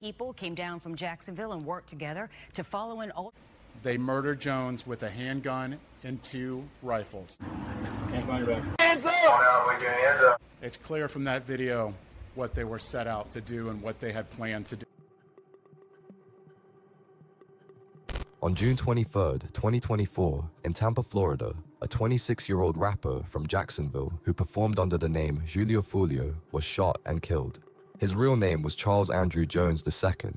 People came down from Jacksonville and worked together to follow an old. They murdered Jones with a handgun and 2 rifles. Hands up! It's clear from that video what they were set out to do and what they had planned to do. On June 23, 2024, in Tampa, Florida, a 26-year-old rapper from Jacksonville who performed under the name Julio Foolio was shot and killed. His real name was Charles Andrew Jones II.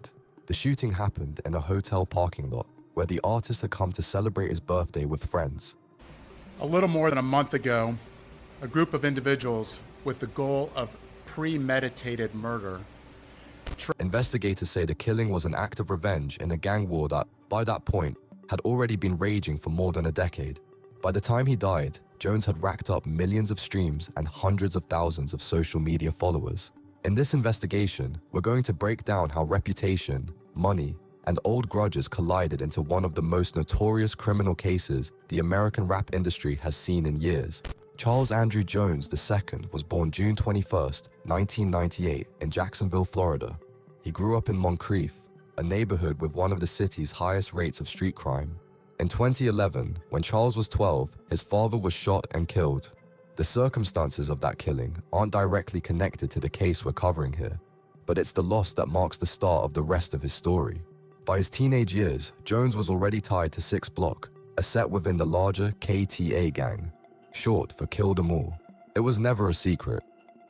The shooting happened in a hotel parking lot where the artist had come to celebrate his birthday with friends. A little more than a month ago, a group of individuals with the goal of premeditated murder. Investigators say the killing was an act of revenge in a gang war that, by that point, had already been raging for more than a decade. By the time he died, Jones had racked up millions of streams and hundreds of thousands of social media followers. In this investigation, we're going to break down how reputation, money, and old grudges collided into one of the most notorious criminal cases the American rap industry has seen in years. Charles Andrew Jones II was born June 21, 1998, in Jacksonville, Florida. He grew up in Moncrief, a neighborhood with one of the city's highest rates of street crime. In 2011, when Charles was 12, his father was shot and killed. The circumstances of that killing aren't directly connected to the case we're covering here, but it's the loss that marks the start of the rest of his story. By his teenage years, Jones was already tied to 6 Block, a set within the larger KTA gang, short for Kill Them All. It was never a secret.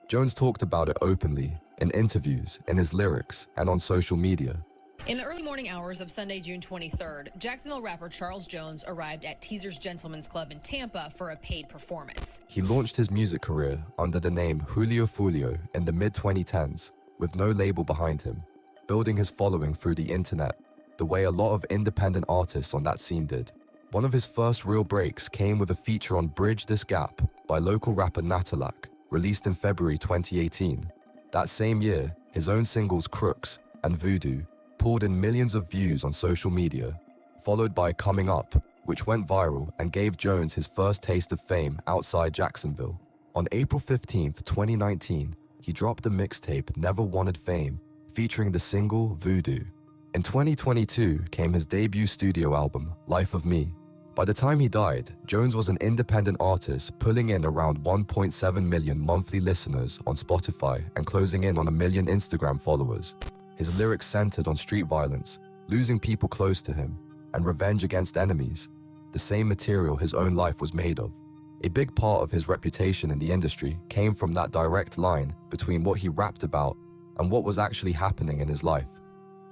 Jones talked about it openly, in interviews, in his lyrics, and on social media. In the early morning hours of Sunday, June 23rd, Jacksonville rapper Charles Jones arrived at Teaser's Gentlemen's Club in Tampa for a paid performance. He launched his music career under the name Julio Foolio in the mid-2010s, with no label behind him, building his following through the internet, the way a lot of independent artists on that scene did. One of his first real breaks came with a feature on Bridge This Gap by local rapper Natalak, released in February 2018. That same year, his own singles Crooks and Voodoo pulled in millions of views on social media, followed by Coming Up, which went viral and gave Jones his first taste of fame outside Jacksonville. On April 15, 2019, he dropped the mixtape Never Wanted Fame, featuring the single Voodoo. In 2022 came his debut studio album, Life of Me. By the time he died, Jones was an independent artist pulling in around 1.7 million monthly listeners on Spotify and closing in on 1 million Instagram followers. His lyrics centered on street violence, losing people close to him, and revenge against enemies, the same material his own life was made of. A big part of his reputation in the industry came from that direct line between what he rapped about and what was actually happening in his life.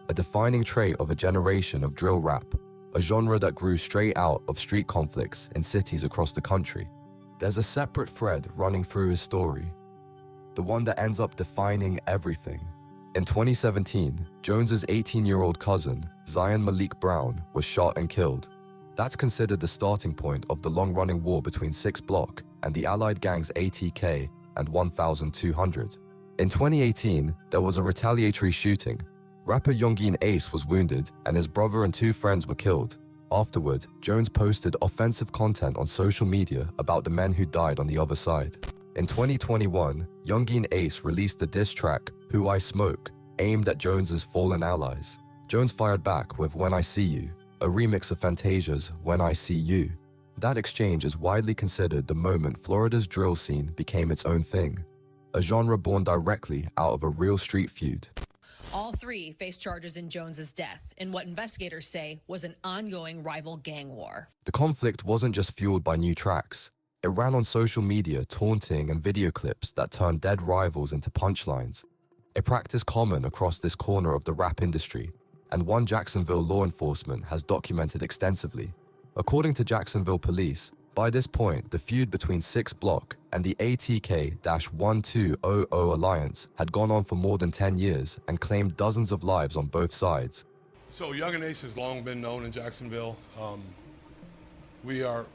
A defining trait of a generation of drill rap, a genre that grew straight out of street conflicts in cities across the country. There's a separate thread running through his story, the one that ends up defining everything. In 2017, Jones's 18-year-old cousin, Zion Malik Brown, was shot and killed. That's considered the starting point of the long-running war between 6 Block and the allied gangs ATK and 1200. In 2018, there was a retaliatory shooting. Rapper Youngin Ace was wounded and his brother and 2 friends were killed. Afterward, Jones posted offensive content on social media about the men who died on the other side. In 2021, Youngin Ace released the diss track Who I Smoke, aimed at Jones's fallen allies. Jones fired back with When I See You, a remix of Fantasia's When I See You. That exchange is widely considered the moment Florida's drill scene became its own thing, a genre born directly out of a real street feud. All 3 faced charges in Jones's death in what investigators say was an ongoing rival gang war. The conflict wasn't just fueled by new tracks. It ran on social media, taunting and video clips that turned dead rivals into punchlines, a practice common across this corner of the rap industry, and one Jacksonville law enforcement has documented extensively. According to Jacksonville police, by this point, the feud between 6 Block and the ATK-1200 Alliance had gone on for more than 10 years and claimed dozens of lives on both sides. So Young and Ace has long been known in Jacksonville. We are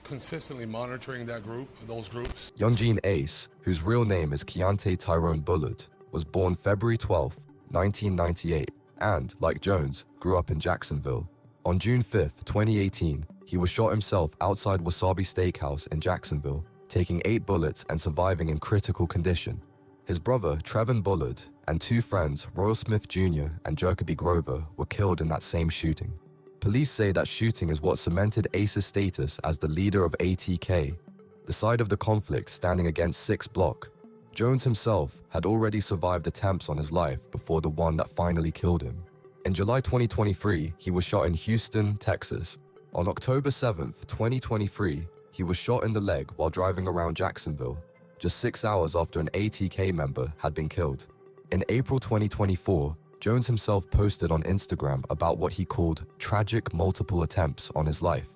consistently monitoring those groups. Youngin Ace, whose real name is Keontae Tyrone Bullard, was born February 12, 1998, and, like Jones, grew up in Jacksonville. On June 5, 2018, he was shot himself outside Wasabi Steakhouse in Jacksonville, taking 8 bullets and surviving in critical condition. His brother, Trevin Bullard, and two friends, Royal Smith Jr. and Jacoby Grover, were killed in that same shooting. Police say that shooting is what cemented Ace's status as the leader of ATK, the side of the conflict standing against 6 Block. Jones himself had already survived attempts on his life before the one that finally killed him. In July 2023, he was shot in Houston, Texas. On October 7th, 2023, he was shot in the leg while driving around Jacksonville, just 6 hours after an ATK member had been killed. In April 2024, Jones himself posted on Instagram about what he called tragic multiple attempts on his life.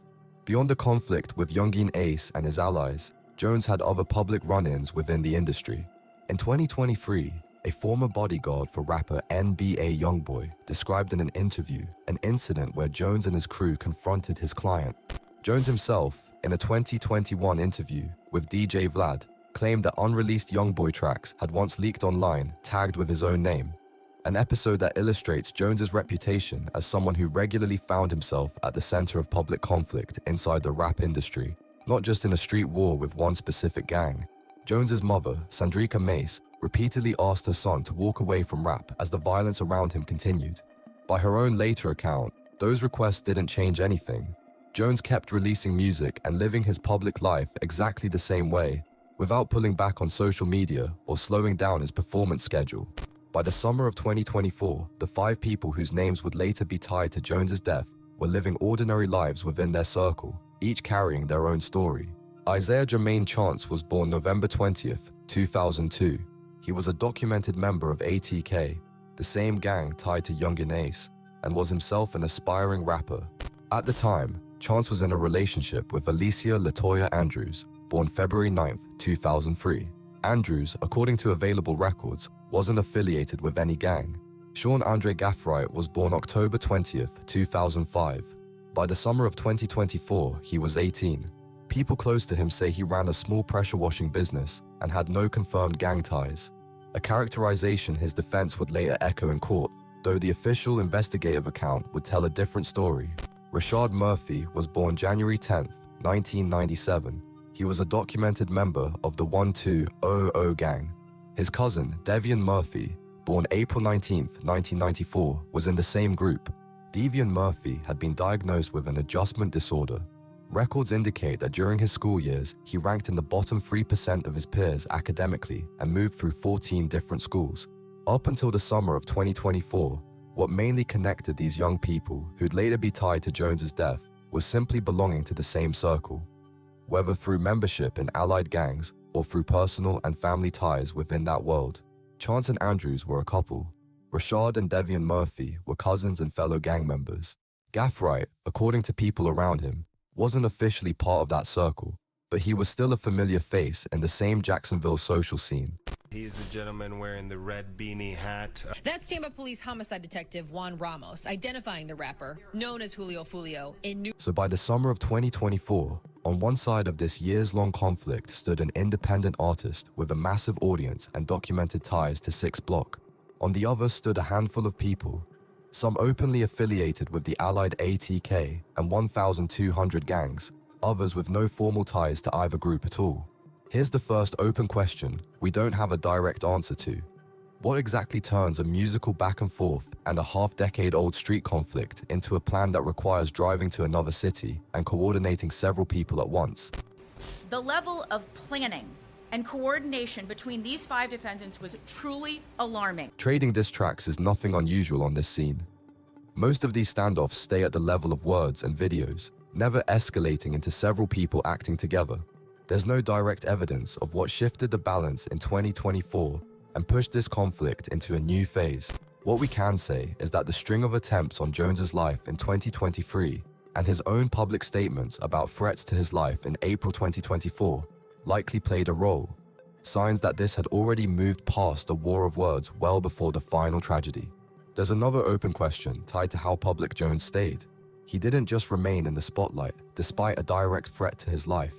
Beyond the conflict with Youngin Ace and his allies, Jones had other public run-ins within the industry. In 2023, a former bodyguard for rapper NBA Youngboy described in an interview an incident where Jones and his crew confronted his client. Jones himself, in a 2021 interview with DJ Vlad, claimed that unreleased Youngboy tracks had once leaked online, tagged with his own name. An episode that illustrates Jones's reputation as someone who regularly found himself at the center of public conflict inside the rap industry, not just in a street war with one specific gang. Jones's mother, Sandrika Mace, repeatedly asked her son to walk away from rap as the violence around him continued. By her own later account, those requests didn't change anything. Jones kept releasing music and living his public life exactly the same way, without pulling back on social media or slowing down his performance schedule. By the summer of 2024, the 5 people whose names would later be tied to Jones's death were living ordinary lives within their circle, each carrying their own story. Isaiah Jermaine Chance was born November 20th, 2002. He was a documented member of ATK, the same gang tied to Youngin Ace, and was himself an aspiring rapper. At the time, Chance was in a relationship with Alicia Latoya Andrews, born February 9th, 2003. Andrews, according to available records, wasn't affiliated with any gang. Sean Andre Gaffright was born October 20th, 2005. By the summer of 2024, he was 18. People close to him say he ran a small pressure washing business and had no confirmed gang ties. A characterization his defense would later echo in court, though the official investigative account would tell a different story. Rashad Murphy was born January 10th, 1997. He was a documented member of the 1200 gang. His cousin, Devian Murphy, born April 19th, 1994, was in the same group. Devian Murphy had been diagnosed with an adjustment disorder. Records indicate that during his school years, he ranked in the bottom 3% of his peers academically and moved through 14 different schools. Up until the summer of 2024, what mainly connected these young people, who'd later be tied to Jones's death, was simply belonging to the same circle. Whether through membership in allied gangs or through personal and family ties within that world, Chance and Andrews were a couple. Rashad and Devian Murphy were cousins and fellow gang members. Gaffright, according to people around him, wasn't officially part of that circle, but he was still a familiar face in the same Jacksonville social scene. He's the gentleman wearing the red beanie hat. That's Tampa Police Homicide Detective Juan Ramos identifying the rapper, known as Julio Foolio, in New... So by the summer of 2024, on one side of this years-long conflict stood an independent artist with a massive audience and documented ties to 6 Block. On the other stood a handful of people, some openly affiliated with the allied ATK and 1,200 gangs, others with no formal ties to either group at all. Here's the first open question we don't have a direct answer to. What exactly turns a musical back and forth and a half-decade-old street conflict into a plan that requires driving to another city and coordinating several people at once? The level of planning and coordination between these 5 defendants was truly alarming. Trading diss tracks is nothing unusual on this scene. Most of these standoffs stay at the level of words and videos, never escalating into several people acting together. There's no direct evidence of what shifted the balance in 2024 and pushed this conflict into a new phase. What we can say is that the string of attempts on Jones's life in 2023 and his own public statements about threats to his life in April 2024 likely played a role, signs that this had already moved past a war of words well before the final tragedy. There's another open question tied to how public Jones stayed. He didn't just remain in the spotlight despite a direct threat to his life.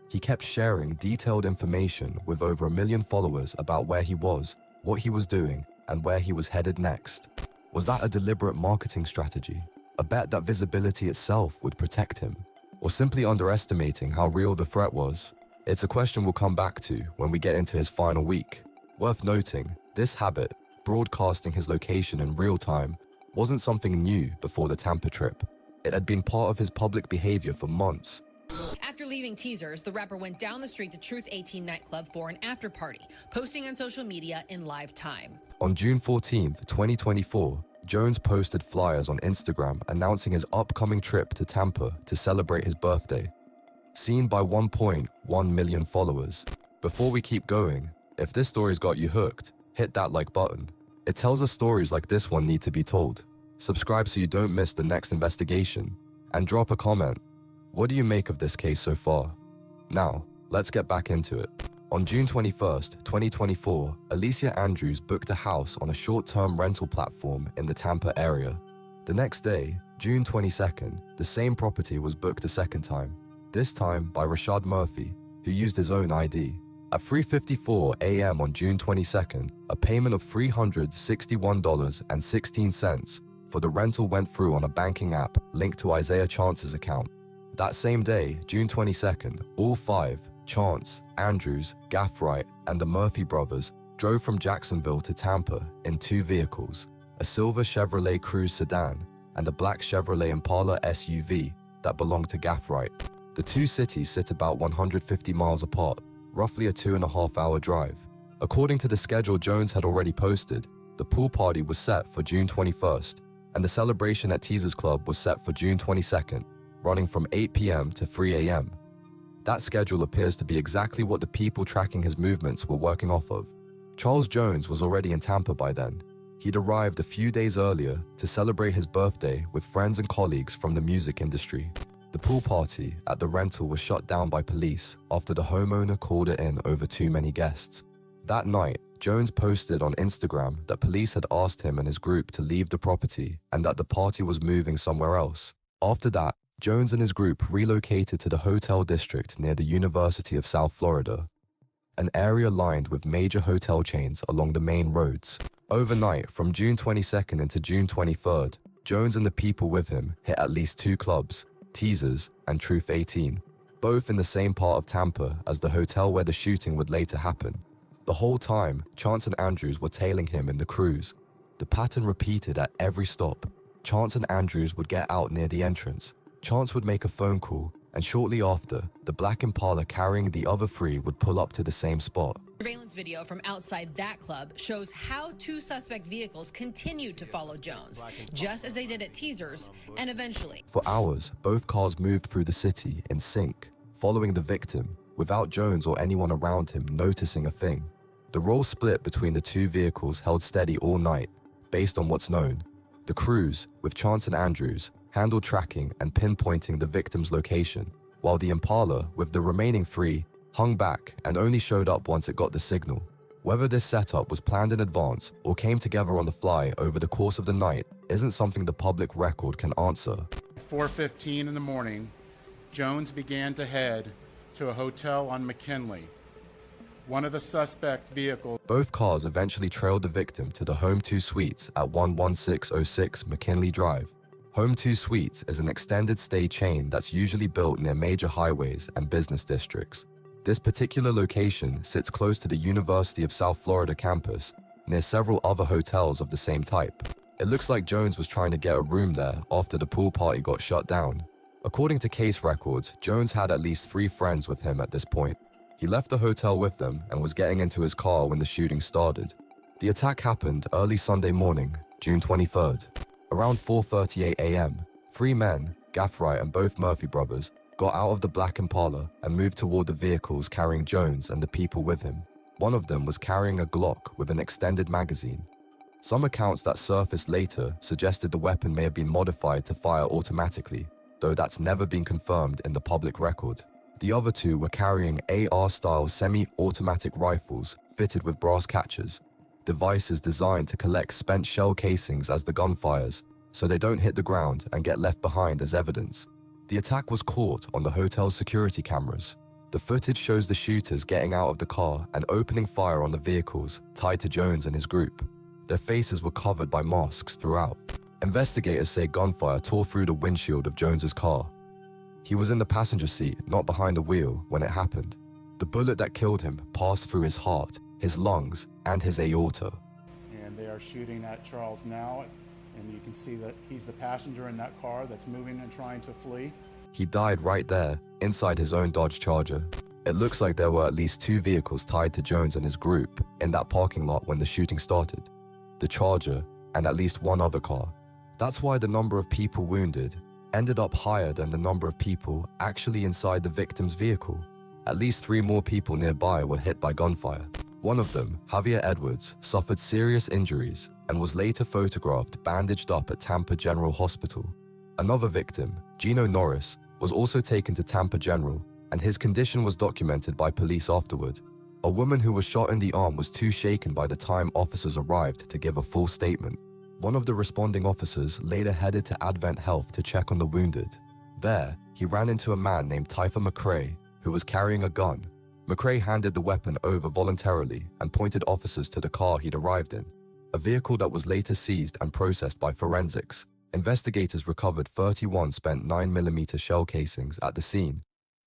He kept sharing detailed information with over 1 million followers about where he was, what he was doing, and where he was headed next. Was that a deliberate marketing strategy? A bet that visibility itself would protect him? Or simply underestimating how real the threat was? It's a question we'll come back to when we get into his final week. Worth noting, this habit, broadcasting his location in real time, wasn't something new before the Tampa trip. It had been part of his public behavior for months. After leaving Teasers, the rapper went down the street to Truth 18 nightclub for an after party, posting on social media in live time. On June 14, 2024, Jones posted flyers on Instagram announcing his upcoming trip to Tampa to celebrate his birthday. Seen by 1.1 million followers. Before we keep going, if this story's got you hooked, hit that like button. It tells us stories like this one need to be told. Subscribe so you don't miss the next investigation, and drop a comment. What do you make of this case so far? Now, let's get back into it. On June 21st, 2024, Alicia Andrews booked a house on a short-term rental platform in the Tampa area. The next day, June 22nd, the same property was booked a second time, this time by Rashad Murphy, who used his own ID. At 3:54 a.m. on June 22nd, a payment of $361.16 for the rental went through on a banking app linked to Isaiah Chance's account. That same day, June 22nd, all five, Chance, Andrews, Gaffright, and the Murphy brothers, drove from Jacksonville to Tampa in two vehicles, a silver Chevrolet Cruze sedan and a black Chevrolet Impala SUV that belonged to Gaffright. The two cities sit about 150 miles apart, roughly a 2.5-hour drive. According to the schedule Jones had already posted, the pool party was set for June 21st, and the celebration at Teasers Club was set for June 22nd, running from 8 p.m. to 3 a.m. That schedule appears to be exactly what the people tracking his movements were working off of. Charles Jones was already in Tampa by then. He'd arrived a few days earlier to celebrate his birthday with friends and colleagues from the music industry. The pool party at the rental was shut down by police after the homeowner called it in over too many guests. That night, Jones posted on Instagram that police had asked him and his group to leave the property and that the party was moving somewhere else. After that, Jones and his group relocated to the hotel district near the University of South Florida, an area lined with major hotel chains along the main roads. Overnight, from June 22nd into June 23rd, Jones and the people with him hit at least two clubs, Teasers and Truth 18, both in the same part of Tampa as the hotel where the shooting would later happen. The whole time, Chance and Andrews were tailing him in the Cruze. The pattern repeated at every stop. Chance and Andrews would get out near the entrance. Chance would make a phone call, and shortly after, the black Impala carrying the other three would pull up to the same spot. Surveillance video from outside that club shows how two suspect vehicles continued to follow Jones, just as they did at Teasers, and eventually. For hours, both cars moved through the city in sync, following the victim, without Jones or anyone around him noticing a thing. The role split between the two vehicles held steady all night, based on what's known. The Cruze, with Chance and Andrews, handled tracking and pinpointing the victim's location, while the Impala, with the remaining three, hung back and only showed up once it got the signal. Whether this setup was planned in advance or came together on the fly over the course of the night isn't something the public record can answer. 4:15 in the morning, Jones began to head to a hotel on McKinley. One of the suspect vehicles. Both cars eventually trailed the victim to the Home 2 Suites at 11606 McKinley Drive. Home 2 Suites is an extended stay chain that's usually built near major highways and business districts. This particular location sits close to the University of South Florida campus, near several other hotels of the same type. It looks like Jones was trying to get a room there after the pool party got shut down. According to case records, Jones had at least 3 friends with him at this point. He left the hotel with them and was getting into his car when the shooting started. The attack happened early Sunday morning, June 23rd. Around 4:38 a.m., 3 men, Gaffright and both Murphy brothers, got out of the black Impala and moved toward the vehicles carrying Jones and the people with him. One of them was carrying a Glock with an extended magazine. Some accounts that surfaced later suggested the weapon may have been modified to fire automatically, though that's never been confirmed in the public record. The other 2 were carrying AR-style semi-automatic rifles fitted with brass catchers, devices designed to collect spent shell casings as the gun fires, so they don't hit the ground and get left behind as evidence. The attack was caught on the hotel's security cameras. The footage shows the shooters getting out of the car and opening fire on the vehicles tied to Jones and his group. Their faces were covered by masks throughout. Investigators say gunfire tore through the windshield of Jones's car. He was in the passenger seat, not behind the wheel, when it happened. The bullet that killed him passed through his heart, his lungs, and his aorta. And they are shooting at Charles now, and you can see that he's the passenger in that car that's moving and trying to flee. He died right there, inside his own Dodge Charger. It looks like there were at least 2 vehicles tied to Jones and his group in that parking lot when the shooting started. The Charger and at least 1 other car. That's why the number of people wounded ended up higher than the number of people actually inside the victim's vehicle. At least 3 more people nearby were hit by gunfire. One of them, Javier Edwards, suffered serious injuries and was later photographed bandaged up at Tampa General Hospital. Another victim, Gino Norris, was also taken to Tampa General, and his condition was documented by police afterward. A woman who was shot in the arm was too shaken by the time officers arrived to give a full statement. One of the responding officers later headed to Advent Health to check on the wounded. There, he ran into a man named Typha McRae, who was carrying a gun. McRae handed the weapon over voluntarily and pointed officers to the car he'd arrived in, a vehicle that was later seized and processed by forensics. Investigators recovered 31 spent 9mm shell casings at the scene,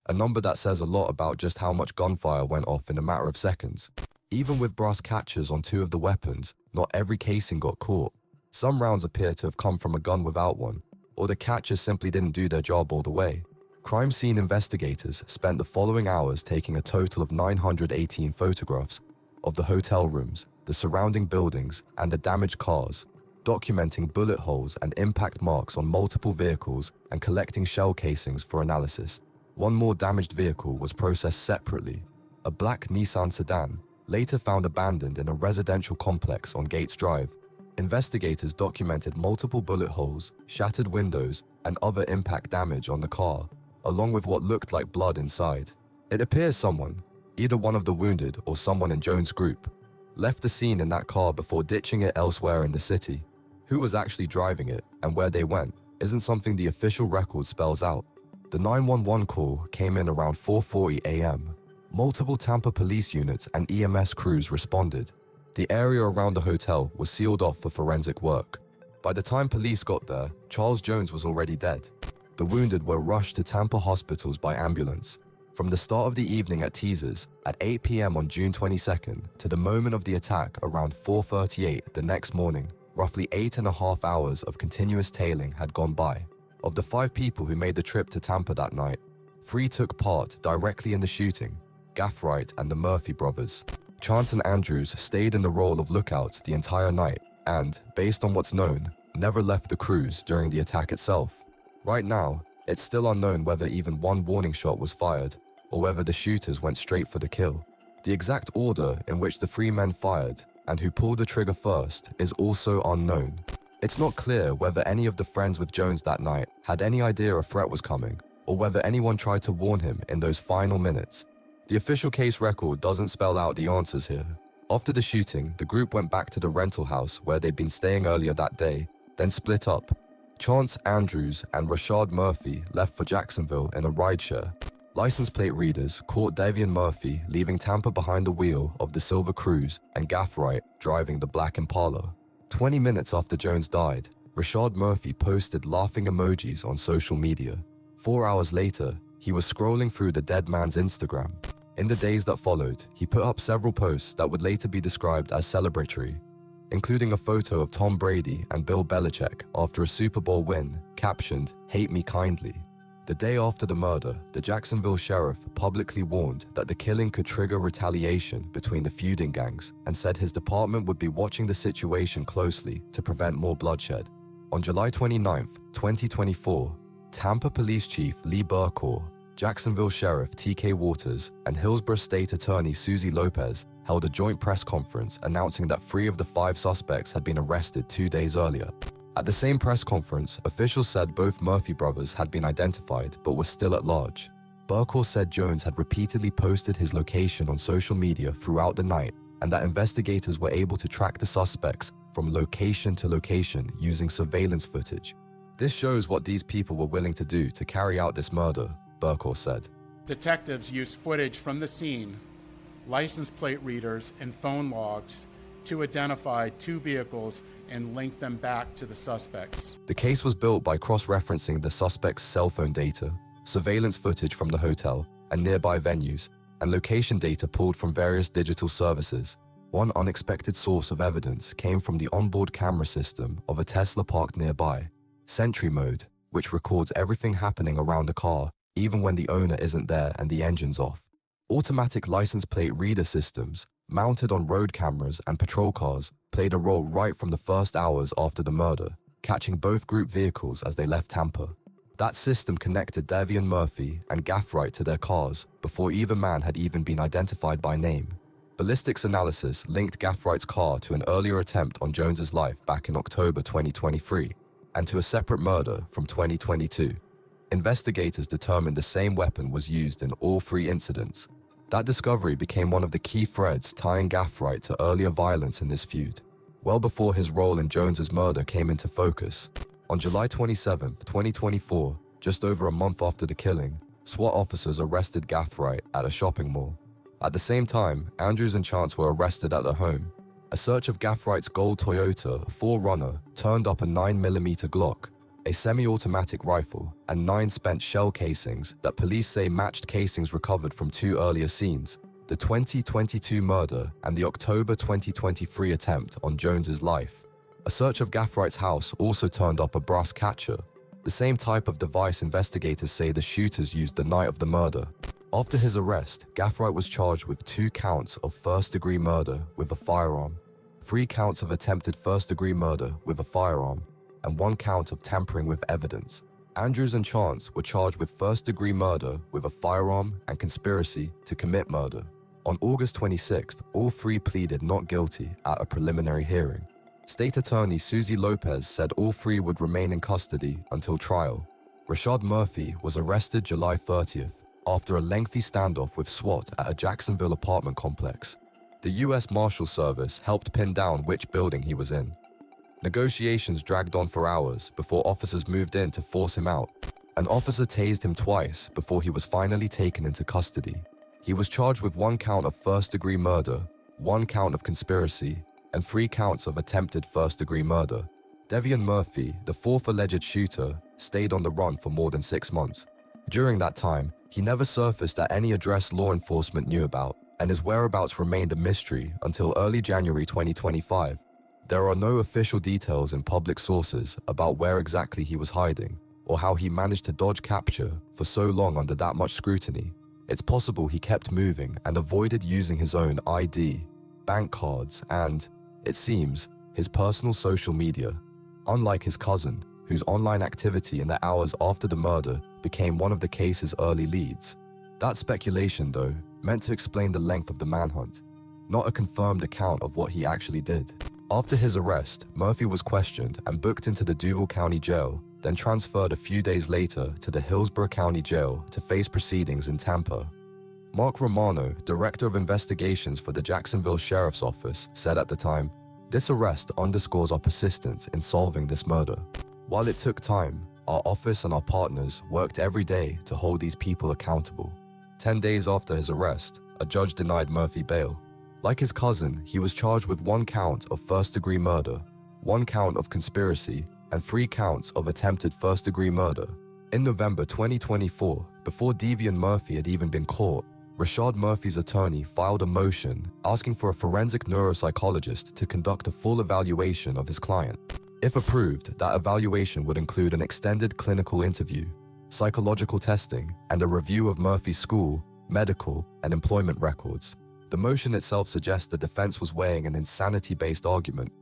a number that says a lot about just how much gunfire went off in a matter of seconds. Even with brass catches on 2 of the weapons, not every casing got caught. Some rounds appear to have come from a gun without one, or the catches simply didn't do their job all the way. Crime scene investigators spent the following hours taking a total of 918 photographs of the hotel rooms, the surrounding buildings, and the damaged cars, documenting bullet holes and impact marks on multiple vehicles and collecting shell casings for analysis. One more damaged vehicle was processed separately, a black Nissan sedan, later found abandoned in a residential complex on Gates Drive. Investigators documented multiple bullet holes, shattered windows, and other impact damage on the car, along with what looked like blood inside. It appears someone, either one of the wounded or someone in Jones' group, left the scene in that car before ditching it elsewhere in the city. Who was actually driving it and where they went isn't something the official record spells out. The 911 call came in around 4:40 a.m. Multiple Tampa police units and EMS crews responded. The area around the hotel was sealed off for forensic work. By the time police got there, Charles Jones was already dead. The wounded were rushed to Tampa hospitals by ambulance. From the start of the evening at Teasers at 8 p.m. on June 22nd to the moment of the attack around 4:38 the next morning, roughly 8.5 hours of continuous tailing had gone by. Of the 5 people who made the trip to Tampa that night, 3 took part directly in the shooting: Gaffright and the Murphy brothers. Chance and Andrews stayed in the role of lookouts the entire night and, based on what's known, never left the cruise during the attack itself. Right now, it's still unknown whether even one warning shot was fired, or whether the shooters went straight for the kill. The exact order in which the 3 men fired, and who pulled the trigger first, is also unknown. It's not clear whether any of the friends with Jones that night had any idea a threat was coming, or whether anyone tried to warn him in those final minutes. The official case record doesn't spell out the answers here. After the shooting, the group went back to the rental house where they'd been staying earlier that day, then split up. Chance Andrews and Rashad Murphy left for Jacksonville in a rideshare. License plate readers caught Davian Murphy leaving Tampa behind the wheel of the Silver Cruise and Gaffright driving the black Impala. 20 minutes after Jones died, Rashad Murphy posted laughing emojis on social media. 4 hours later, he was scrolling through the dead man's Instagram. In the days that followed, he put up several posts that would later be described as celebratory, including a photo of Tom Brady and Bill Belichick after a Super Bowl win, captioned, "Hate me kindly." The day after the murder, the Jacksonville sheriff publicly warned that the killing could trigger retaliation between the feuding gangs and said his department would be watching the situation closely to prevent more bloodshed. On July 29, 2024, Tampa Police Chief Lee Burkor, Jacksonville Sheriff T.K. Waters, and Hillsborough State Attorney Susie Lopez held a joint press conference announcing that 3 of the 5 suspects had been arrested 2 days earlier. At the same press conference, officials said both Murphy brothers had been identified but were still at large. Burkor said Jones had repeatedly posted his location on social media throughout the night and that investigators were able to track the suspects from location to location using surveillance footage. This shows what these people were willing to do to carry out this murder, Burkor said. Detectives used footage from the scene, license plate readers, and phone logs to identify 2 vehicles and link them back to the suspects. The case was built by cross-referencing the suspect's cell phone data, surveillance footage from the hotel and nearby venues, and location data pulled from various digital services. One unexpected source of evidence came from the onboard camera system of a Tesla parked nearby, Sentry Mode, which records everything happening around the car, even when the owner isn't there and the engine's off. Automatic license plate reader systems, mounted on road cameras and patrol cars, played a role right from the first hours after the murder, catching both group vehicles as they left Tampa. That system connected Devian Murphy and Gaffright to their cars before either man had even been identified by name. Ballistics analysis linked Gaffright's car to an earlier attempt on Jones's life back in October 2023 and to a separate murder from 2022. Investigators determined the same weapon was used in all three incidents. That discovery became one of the key threads tying Gaffright to earlier violence in this feud, well before his role in Jones's murder came into focus. On July 27, 2024, just over a month after the killing, SWAT officers arrested Gaffright at a shopping mall. At the same time, Andrews and Chance were arrested at their home. A search of Gaffright's gold Toyota 4Runner turned up a 9mm Glock, a semi-automatic rifle, and 9 spent shell casings that police say matched casings recovered from 2 earlier scenes, the 2022 murder and the October 2023 attempt on Jones's life. A search of Gaffright's house also turned up a brass catcher, the same type of device investigators say the shooters used the night of the murder. After his arrest, Gaffright was charged with 2 counts of first-degree murder with a firearm, 3 counts of attempted first-degree murder with a firearm, and 1 count of tampering with evidence. Andrews and Chance were charged with first-degree murder with a firearm and conspiracy to commit murder. On August 26th, all 3 pleaded not guilty at a preliminary hearing. State Attorney Susie Lopez said all 3 would remain in custody until trial. Rashad Murphy was arrested July 30th after a lengthy standoff with SWAT at a Jacksonville apartment complex. The U.S. Marshal Service helped pin down which building he was in. Negotiations dragged on for hours before officers moved in to force him out. An officer tased him twice before he was finally taken into custody. He was charged with 1 count of first-degree murder, 1 count of conspiracy, and 3 counts of attempted first-degree murder. Devian Murphy, the 4th alleged shooter, stayed on the run for more than 6 months. During that time, he never surfaced at any address law enforcement knew about, and his whereabouts remained a mystery until early January 2025. There are no official details in public sources about where exactly he was hiding, or how he managed to dodge capture for so long under that much scrutiny. It's possible he kept moving and avoided using his own ID, bank cards, and, it seems, his personal social media. Unlike his cousin, whose online activity in the hours after the murder became one of the case's early leads. That speculation, though, meant to explain the length of the manhunt, not a confirmed account of what he actually did. After his arrest, Murphy was questioned and booked into the Duval County Jail, then transferred a few days later to the Hillsborough County Jail to face proceedings in Tampa. Mark Romano, Director of Investigations for the Jacksonville Sheriff's Office, said at the time, "This arrest underscores our persistence in solving this murder. While it took time, our office and our partners worked every day to hold these people accountable." 10 days after his arrest, a judge denied Murphy bail. Like his cousin, he was charged with 1 count of first-degree murder, 1 count of conspiracy, and 3 counts of attempted first-degree murder. In November 2024, before Devian Murphy had even been caught, Rashad Murphy's attorney filed a motion asking for a forensic neuropsychologist to conduct a full evaluation of his client. If approved, that evaluation would include an extended clinical interview, psychological testing, and a review of Murphy's school, medical, and employment records. The motion itself suggests the defense was weighing an insanity-based argument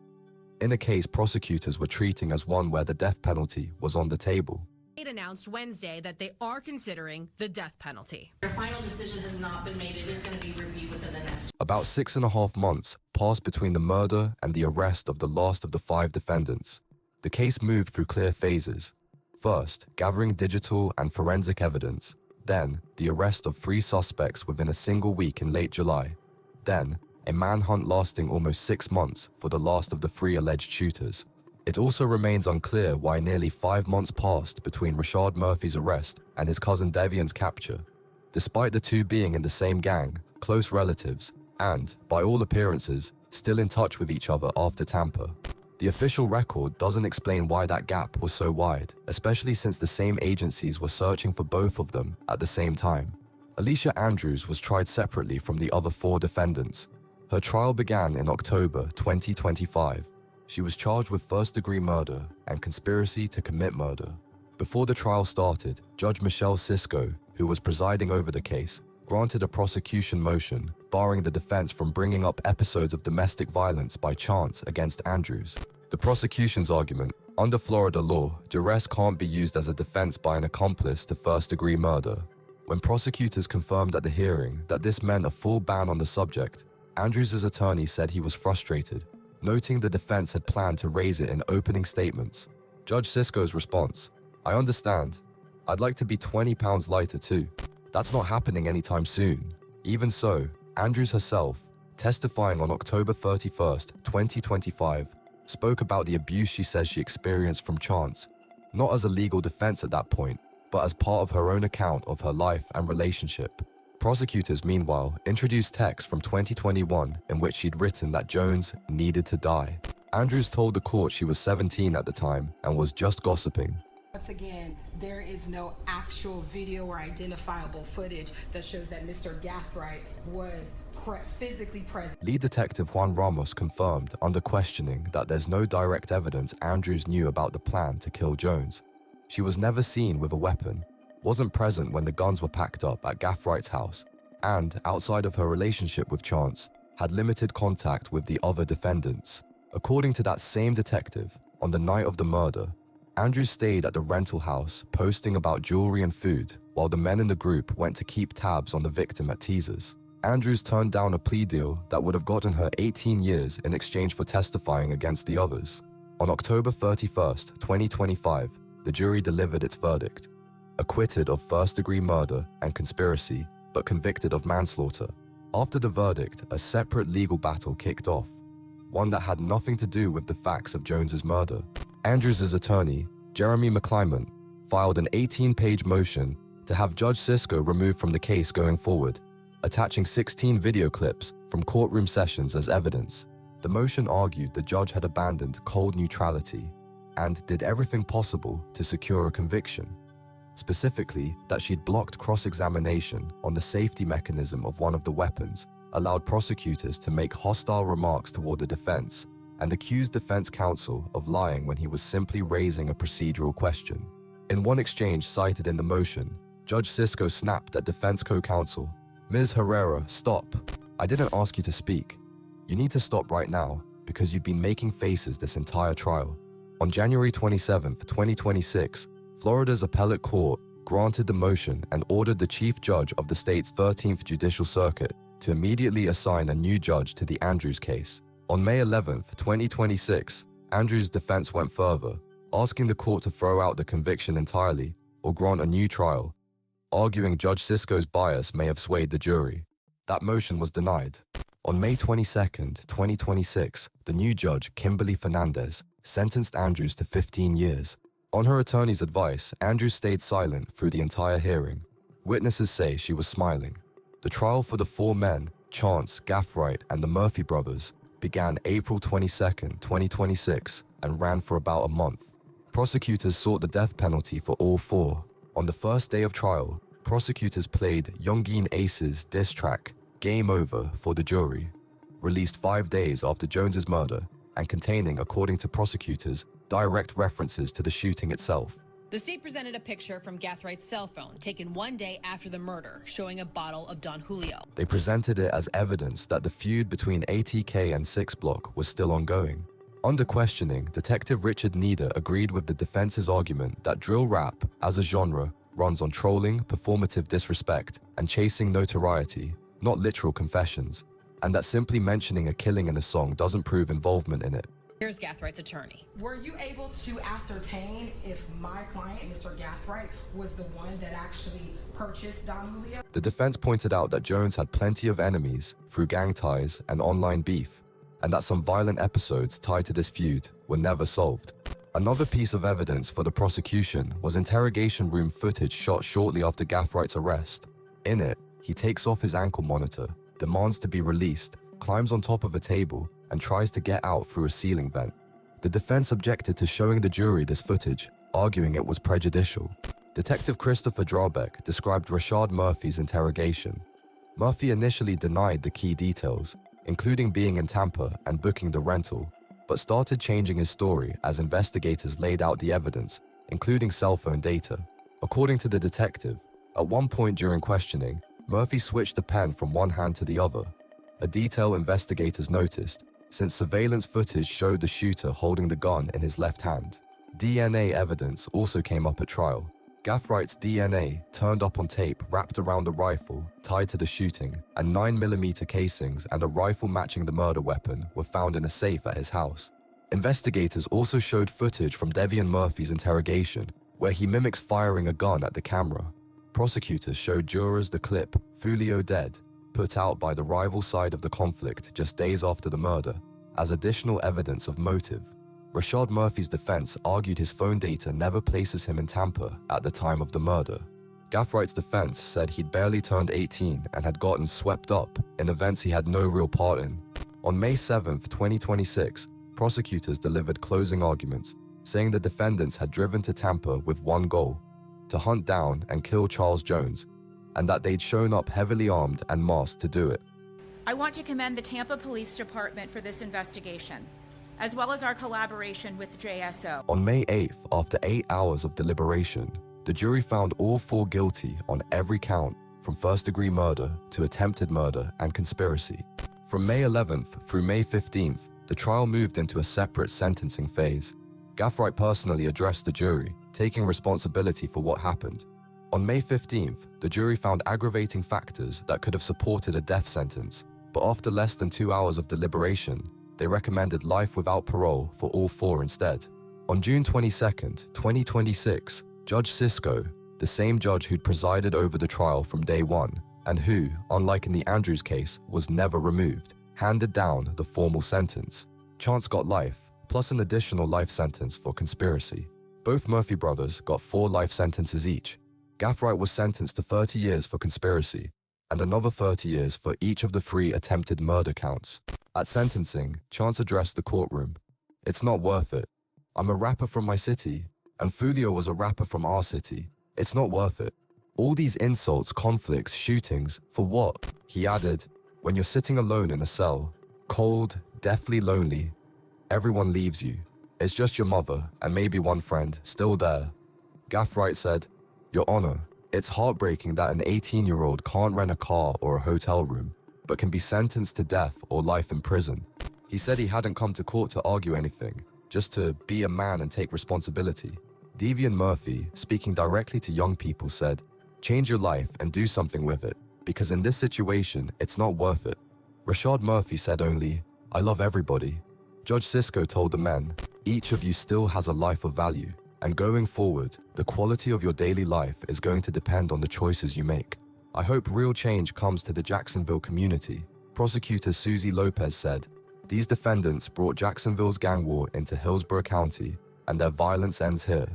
in a case prosecutors were treating as one where the death penalty was on the table. It announced Wednesday that they are considering the death penalty. Your final decision has not been made. It is going to be reviewed within the next. About 6.5 months passed between the murder and the arrest of the last of the 5 defendants. The case moved through clear phases. First, gathering digital and forensic evidence. Then, the arrest of 3 suspects within a single week in late July. Then, a manhunt lasting almost 6 months for the last of the 3 alleged shooters. It also remains unclear why nearly 5 months passed between Rashad Murphy's arrest and his cousin Devian's capture. Despite the 2 being in the same gang, close relatives, and, by all appearances, still in touch with each other after Tampa. The official record doesn't explain why that gap was so wide, especially since the same agencies were searching for both of them at the same time. Alicia Andrews was tried separately from the other 4 defendants. Her trial began in October 2025. She was charged with first-degree murder and conspiracy to commit murder. Before the trial started, Judge Michelle Cisco, who was presiding over the case, granted a prosecution motion barring the defense from bringing up episodes of domestic violence by chance against Andrews. The prosecution's argument: under Florida law, duress can't be used as a defense by an accomplice to first-degree murder. When prosecutors confirmed at the hearing that this meant a full ban on the subject, Andrews' attorney said he was frustrated, noting the defense had planned to raise it in opening statements. Judge Cisco's response: I understand. I'd like to be 20 pounds lighter too. That's not happening anytime soon. Even so, Andrews herself, testifying on October 31st, 2025, spoke about the abuse she says she experienced from chance, not as a legal defense at that point, but as part of her own account of her life and relationship. Prosecutors, meanwhile, introduced texts from 2021 in which she'd written that Jones needed to die. Andrews told the court she was 17 at the time and was just gossiping. Once again, there is no actual video or identifiable footage that shows that Mr. Gathright was physically present. Lead Detective Juan Ramos confirmed under questioning that there's no direct evidence Andrews knew about the plan to kill Jones. She was never seen with a weapon, wasn't present when the guns were packed up at Gathwright's house, and, outside of her relationship with Chance, had limited contact with the other defendants. According to that same detective, on the night of the murder, Andrews stayed at the rental house posting about jewelry and food while the men in the group went to keep tabs on the victim at Teasers. Andrews turned down a plea deal that would have gotten her 18 years in exchange for testifying against the others. On October 31st, 2025, the jury delivered its verdict: acquitted of first-degree murder and conspiracy, but convicted of manslaughter. After the verdict, a separate legal battle kicked off, one that had nothing to do with the facts of Jones's murder. Andrews' attorney, Jeremy McClymont, filed an 18-page motion to have Judge Cisco removed from the case going forward, attaching 16 video clips from courtroom sessions as evidence. The motion argued the judge had abandoned cold neutrality and did everything possible to secure a conviction. Specifically, that she'd blocked cross-examination on the safety mechanism of one of the weapons, allowed prosecutors to make hostile remarks toward the defense, and accused defense counsel of lying when he was simply raising a procedural question. In one exchange cited in the motion, Judge Cisco snapped at defense co-counsel: "Ms. Herrera, stop. I didn't ask you to speak. You need to stop right now because you've been making faces this entire trial." On January 27, 2026, Florida's appellate court granted the motion and ordered the chief judge of the state's 13th Judicial Circuit to immediately assign a new judge to the Andrews case. On May 11, 2026, Andrews' defense went further, asking the court to throw out the conviction entirely or grant a new trial, arguing Judge Cisco's bias may have swayed the jury. That motion was denied. On May 22, 2026, the new judge, Kimberly Fernandez, sentenced Andrews to 15 years. On her attorney's advice, Andrews stayed silent through the entire hearing. Witnesses say she was smiling. The trial for the four men, Chance, Gathright, and the Murphy brothers, began April 22, 2026, and ran for about a month. Prosecutors sought the death penalty for all four. On the first day of trial, prosecutors played Youngeen Ace's diss track, Game Over, for the jury, released 5 days after Jones's murder, and containing, according to prosecutors, direct references to the shooting itself. The state presented a picture from Gathwright's cell phone taken one day after the murder, showing a bottle of Don Julio. They presented it as evidence that the feud between ATK and 6 Block was still ongoing. Under questioning, Detective Richard Nieder agreed with the defense's argument that drill rap, as a genre, runs on trolling, performative disrespect, and chasing notoriety, not literal confessions, and that simply mentioning a killing in a song doesn't prove involvement in it. Here's Gathwright's attorney. Were you able to ascertain if my client, Mr. Gathright, was the one that actually purchased Don Julio? The defense pointed out that Jones had plenty of enemies through gang ties and online beef, and that some violent episodes tied to this feud were never solved. Another piece of evidence for the prosecution was interrogation room footage shot shortly after Gathwright's arrest. In it, he takes off his ankle monitor, demands to be released, climbs on top of a table, and tries to get out through a ceiling vent. The defense objected to showing the jury this footage, arguing it was prejudicial. Detective Christopher Drabeck described Rashad Murphy's interrogation. Murphy initially denied the key details, including being in Tampa and booking the rental, but started changing his story as investigators laid out the evidence, including cell phone data. According to the detective, at one point during questioning, Murphy switched the pen from one hand to the other, a detail investigators noticed since surveillance footage showed the shooter holding the gun in his left hand. DNA evidence also came up at trial. Gathwright's DNA turned up on tape wrapped around a rifle tied to the shooting, and 9mm casings and a rifle matching the murder weapon were found in a safe at his house. Investigators also showed footage from Devian Murphy's interrogation, where he mimics firing a gun at the camera. Prosecutors showed jurors the clip, "Foolio dead," put out by the rival side of the conflict just days after the murder, as additional evidence of motive. Rashad Murphy's defense argued his phone data never places him in Tampa at the time of the murder. Gathwright's defense said he'd barely turned 18 and had gotten swept up in events he had no real part in. On May 7, 2026, prosecutors delivered closing arguments, saying the defendants had driven to Tampa with one goal: to hunt down and kill Charles Jones, and that they'd shown up heavily armed and masked to do it. I want to commend the Tampa Police Department for this investigation, as well as our collaboration with JSO. On May 8th, after 8 hours of deliberation, the jury found all four guilty on every count, from first-degree murder to attempted murder and conspiracy. From May 11th through May 15th, the trial moved into a separate sentencing phase. Gathwright personally addressed the jury, taking responsibility for what happened. On May 15th, the jury found aggravating factors that could have supported a death sentence, but after less than 2 hours of deliberation, they recommended life without parole for all four instead. On June 22nd, 2026, Judge Sisko, the same judge who'd presided over the trial from day one, and who, unlike in the Andrews case, was never removed, handed down the formal sentence. Chance got life, plus an additional life sentence for conspiracy. Both Murphy brothers got 4 life sentences each. Gathwright was sentenced to 30 years for conspiracy, and another 30 years for each of the 3 attempted murder counts. At sentencing, Chance addressed the courtroom. "It's not worth it. I'm a rapper from my city, and Foolio was a rapper from our city. It's not worth it. All these insults, conflicts, shootings, for what?" He added, "When you're sitting alone in a cell, cold, deathly lonely, everyone leaves you. It's just your mother and maybe one friend still there." Gathwright said, "Your Honor, it's heartbreaking that an 18-year-old can't rent a car or a hotel room, but can be sentenced to death or life in prison." He said he hadn't come to court to argue anything, just to be a man and take responsibility. Devian Murphy, speaking directly to young people, said, "Change your life and do something with it, because in this situation, it's not worth it." Rashad Murphy said only, "I love everybody." Judge Sisko told the men, "Each of you still has a life of value, and going forward, the quality of your daily life is going to depend on the choices you make. I hope real change comes to the Jacksonville community." Prosecutor Susie Lopez said, "These defendants brought Jacksonville's gang war into Hillsborough County, and their violence ends here.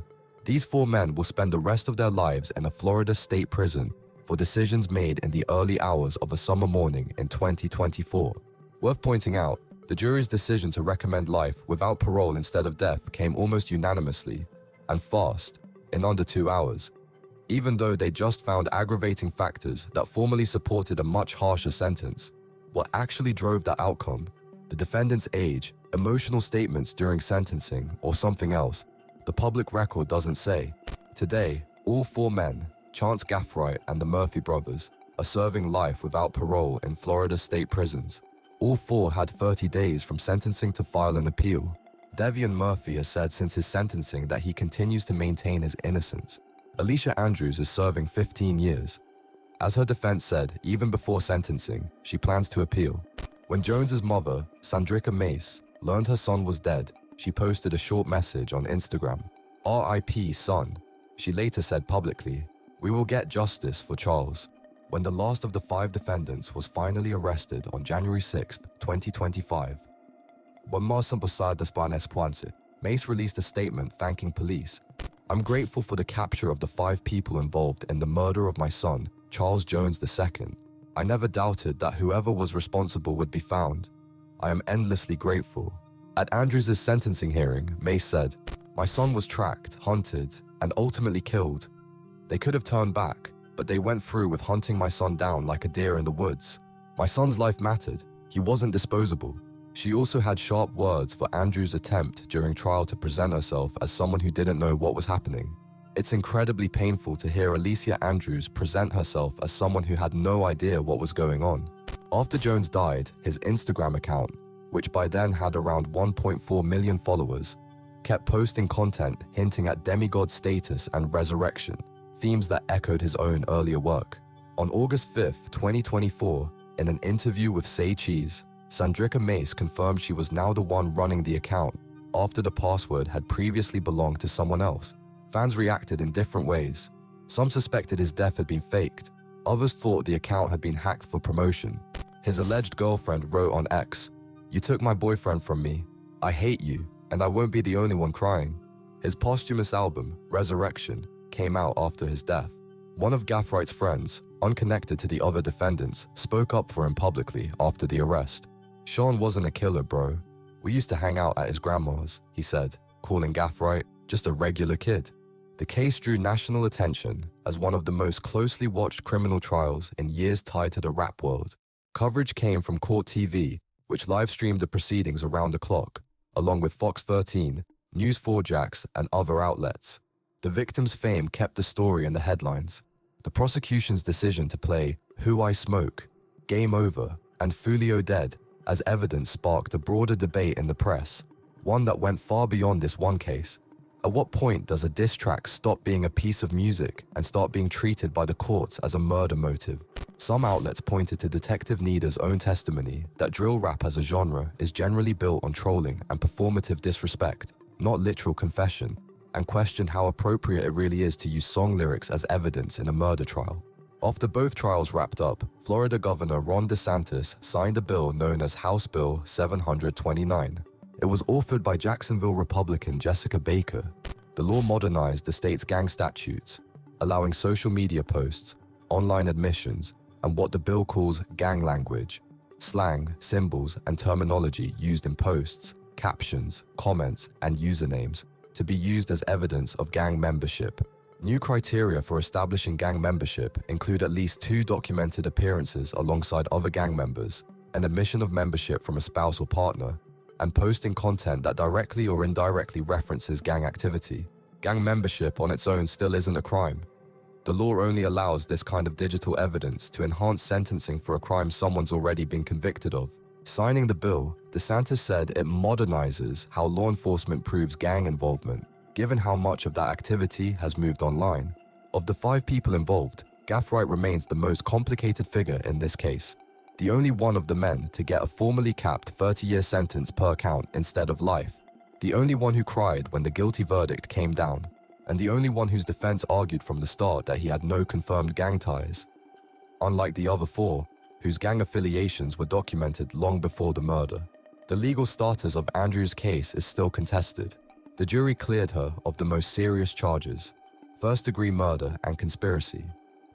These 4 men will spend the rest of their lives in a Florida state prison for decisions made in the early hours of a summer morning in 2024. Worth pointing out, the jury's decision to recommend life without parole instead of death came almost unanimously, and fast, in under 2 hours. Even though they just found aggravating factors that formally supported a much harsher sentence, what actually drove that outcome, the defendant's age, emotional statements during sentencing, or something else, the public record doesn't say. Today, all 4 men, Chance Gathwright and the Murphy brothers, are serving life without parole in Florida state prisons. All 4 had 30 days from sentencing to file an appeal. Devian Murphy has said since his sentencing that he continues to maintain his innocence. Alicia Andrews is serving 15 years. As her defense said, even before sentencing, she plans to appeal. When Jones's mother, Sandrika Mace, learned her son was dead, she posted a short message on Instagram. "R.I.P. son." She later said publicly, "We will get justice for Charles." When the last of the 5 defendants was finally arrested on January 6, 2025. Mace released a statement thanking police. "I'm grateful for the capture of the 5 people involved in the murder of my son, Charles Jones II. I never doubted that whoever was responsible would be found. I am endlessly grateful." At Andrews' sentencing hearing, Mace said, "My son was tracked, hunted, and ultimately killed. They could have turned back, but they went through with hunting my son down like a deer in the woods. My son's life mattered. He wasn't disposable. She also had sharp words for Andrew's attempt during trial to present herself as someone who didn't know what was happening. It's incredibly painful to hear Alicia Andrews present herself as someone who had no idea what was going on. After Jones died, his Instagram account, which by then had around 1.4 million followers, kept posting content hinting at demigod status and resurrection, themes that echoed his own earlier work. On August 5, 2024, in an interview with Say Cheese, Sandrika Mace confirmed she was now the one running the account after the password had previously belonged to someone else. Fans reacted in different ways. Some suspected his death had been faked. Others thought the account had been hacked for promotion. His alleged girlfriend wrote on X, "You took my boyfriend from me. I hate you, and I won't be the only one crying." His posthumous album, Resurrection, came out after his death. One of Gathwright's friends, unconnected to the other defendants, spoke up for him publicly after the arrest. "Sean wasn't a killer, bro. We used to hang out at his grandma's," he said, calling Gathwright just a regular kid. The case drew national attention as one of the most closely watched criminal trials in years tied to the rap world. Coverage came from Court TV, which live-streamed the proceedings around the clock, along with Fox 13, News 4 Jax, and other outlets. The victim's fame kept the story in the headlines. The prosecution's decision to play Who I Smoke, Game Over, and Foolio Dead as evidence sparked a broader debate in the press, one that went far beyond this one case. At what point does a diss track stop being a piece of music and start being treated by the courts as a murder motive? Some outlets pointed to Detective Nida's own testimony that drill rap as a genre is generally built on trolling and performative disrespect, not literal confession, and questioned how appropriate it really is to use song lyrics as evidence in a murder trial. After both trials wrapped up, Florida Governor Ron DeSantis signed a bill known as House Bill 729. It was authored by Jacksonville Republican Jessica Baker. The law modernized the state's gang statutes, allowing social media posts, online admissions, and what the bill calls gang language, slang, symbols, and terminology used in posts, captions, comments, and usernames to be used as evidence of gang membership. New criteria for establishing gang membership include at least 2 documented appearances alongside other gang members, an admission of membership from a spouse or partner, and posting content that directly or indirectly references gang activity. Gang membership on its own still isn't a crime. The law only allows this kind of digital evidence to enhance sentencing for a crime someone's already been convicted of. Signing the bill, DeSantis said it modernizes how law enforcement proves gang involvement, given how much of that activity has moved online. Of the 5 people involved, Gathwright remains the most complicated figure in this case, the only one of the men to get a formally capped 30-year sentence per count instead of life, the only one who cried when the guilty verdict came down, and the only one whose defense argued from the start that he had no confirmed gang ties. Unlike the other 4, whose gang affiliations were documented long before the murder. The legal status of Andrew's case is still contested. The jury cleared her of the most serious charges, first-degree murder and conspiracy,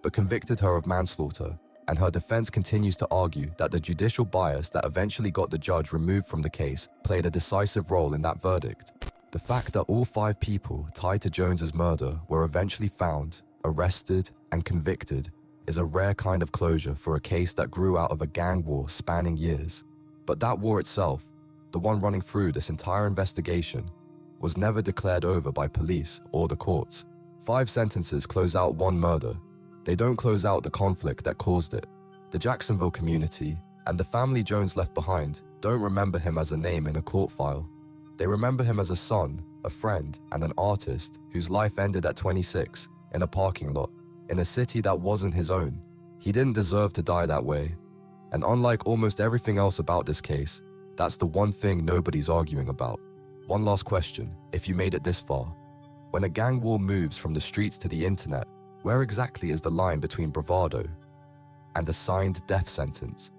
but convicted her of manslaughter, and her defense continues to argue that the judicial bias that eventually got the judge removed from the case played a decisive role in that verdict. The fact that all 5 people tied to Jones's murder were eventually found, arrested, and convicted is a rare kind of closure for a case that grew out of a gang war spanning years. But that war itself, the one running through this entire investigation, was never declared over by police or the courts. 5 sentences close out one murder. They don't close out the conflict that caused it. The Jacksonville community and the family Jones left behind don't remember him as a name in a court file. They remember him as a son, a friend, and an artist whose life ended at 26 in a parking lot in a city that wasn't his own. He didn't deserve to die that way. And unlike almost everything else about this case, that's the one thing nobody's arguing about. One last question, if you made it this far. When a gang war moves from the streets to the internet, where exactly is the line between bravado and a signed death sentence?